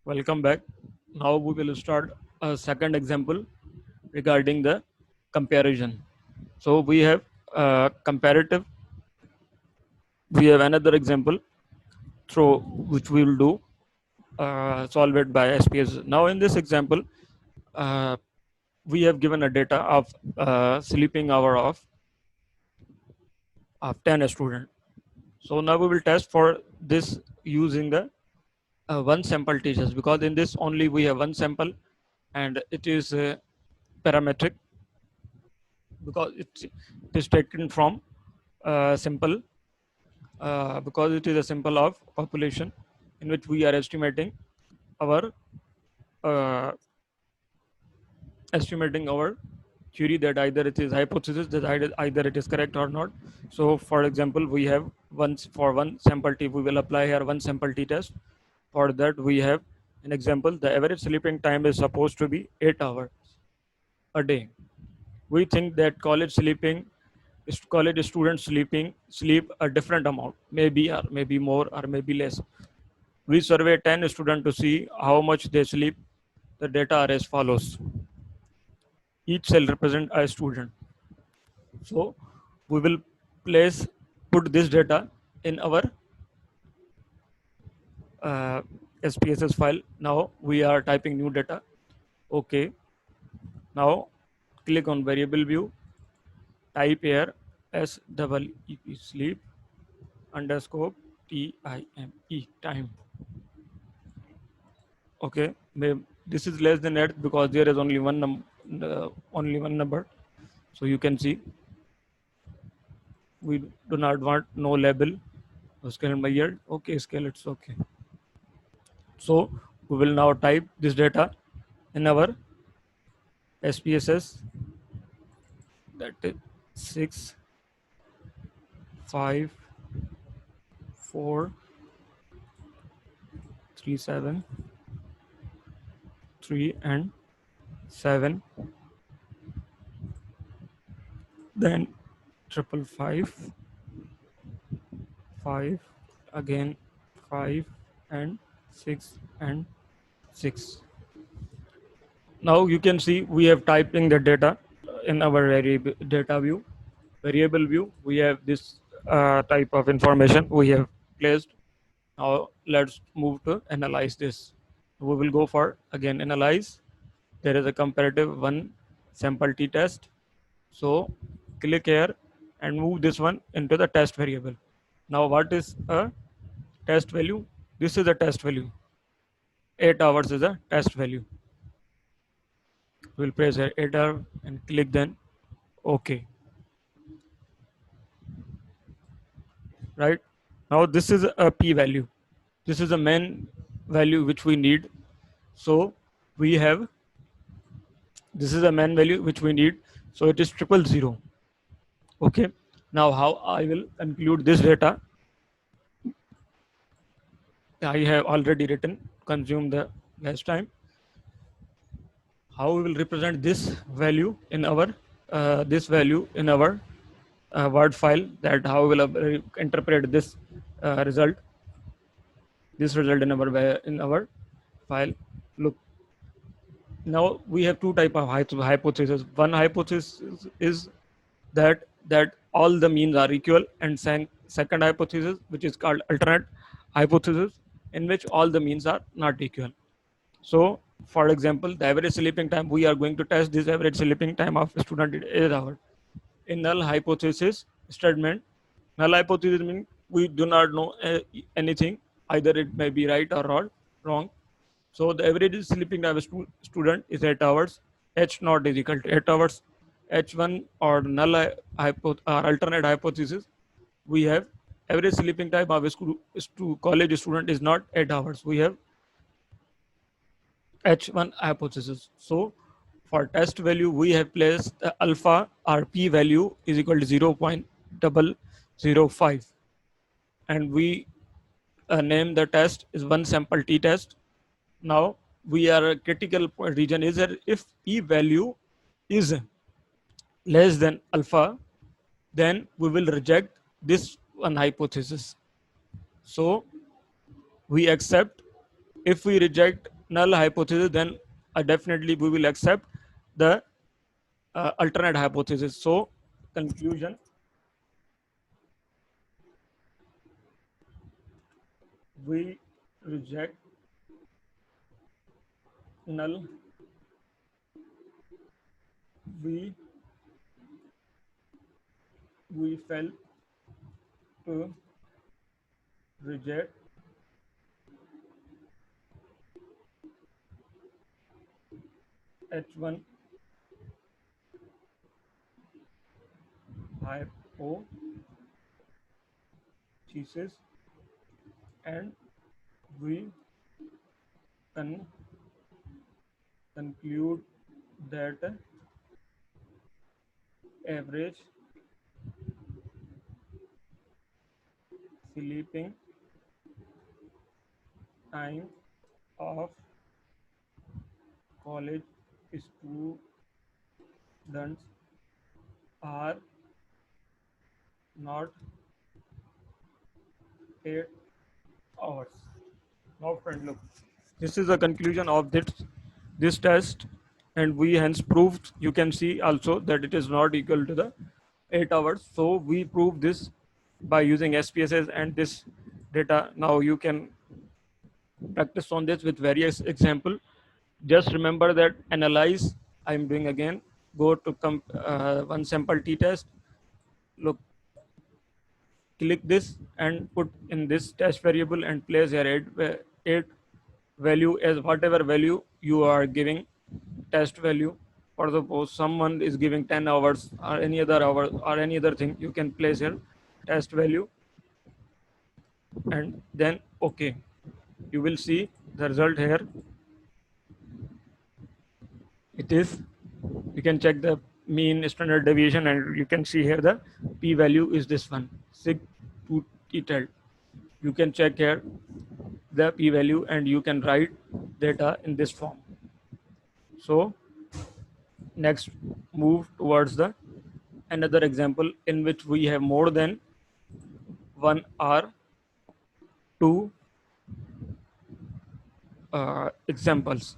Welcome back. Now we will start a second example regarding the comparison. So we have comparative. We have another example through which we will do solve it by SPS. Now in this example, uh, we have given a data of sleeping hour of 10 student. So now we will test for this using the one sample teachers, because in this only we have one sample and it is parametric, because it is taken from simple, because it is a simple of population in which we are our uh, estimating our theory, that either it is hypothesis, that either it is correct or not. So for example, we have once for one sample t, we will apply here one sample t test. For that we have an example: the average sleeping time is supposed to be 8 hours a day. We think that college students sleep a different amount, maybe or maybe more or maybe less. We survey 10 students to see how much they sleep. The data are as follows: each cell represent a student. So we will place put this data in our uh, SPSS file. Now we are typing new data. Okay, now click on variable view, type here SEEP, sleep underscore time. Okay, this is less than that because there is only only one number. So you can see we do not want no label. Scale by year. Okay, scale it's okay. So we will now type this data in our SPSS, that is 6, 5, 4, 3, 7, 3 and 7, then triple 5, 5, again 5 and 6 and 6. Now you can see we have typing the data in our data view, variable view. We have this type of information we have placed. Now let's move to analyze this. We will go for again analyze. There is a comparative one sample t test. So click here and move this one into the test variable. Now what is a test value? This is a test value. 8 hours is a test value. We'll press here 8 hour and click then OK. Right now this is a p value. This is a main value which we need. So we have, this is a main value which we need. So it is 000. Okay. Now how I will include this data? I have already written, consume the last time. How we will represent this value in our Word file, that how we will interpret result this result in our file. Look, now we have two type of hypothesis. One hypothesis is that all the means are equal, and second hypothesis, which is called alternate hypothesis, in which all the means are not equal. So for example, the average sleeping time, we are going to test this average sleeping time of a student in 8 hours. In null hypothesis statement, null hypothesis means we do not know anything, either it may be right or wrong. So the average sleeping time of a student is 8 hours. H naught is equal to 8 hours. H1 or null or alternate hypothesis, we have average sleeping time of a college student is not 8 hours. We have H1 hypothesis. So for test value, we have placed the alpha or p value is equal to 0.005, and we name the test is one sample t test. Now we are a critical region is that if p value is less than alpha, then we will reject this one hypothesis. So we accept. If we reject null hypothesis, then definitely we will accept the alternate hypothesis. So conclusion, we reject null, we fail to reject H1 hypothesis, and we can conclude that average sleeping time of college students are not 8 hours. Now, friend, look, this is the conclusion of this test, and we hence proved. You can see also that it is not equal to the 8 hours. So we prove this by using SPSS and this data. Now you can practice on this with various example. Just remember that analyze. I'm doing again. Go to one sample t-test. Look, click this and put in this test variable and place your eight value as whatever value you are giving test value. For suppose someone is giving 10 hours or any other hour or any other thing, you can place your test value and then okay. You will see the result here. It is, you can check the mean standard deviation and you can see here the p value is this one, sig 2 t tilde. You can check here the p value and you can write data in this form. So next, move towards the another example in which we have more than 1 hour, two examples.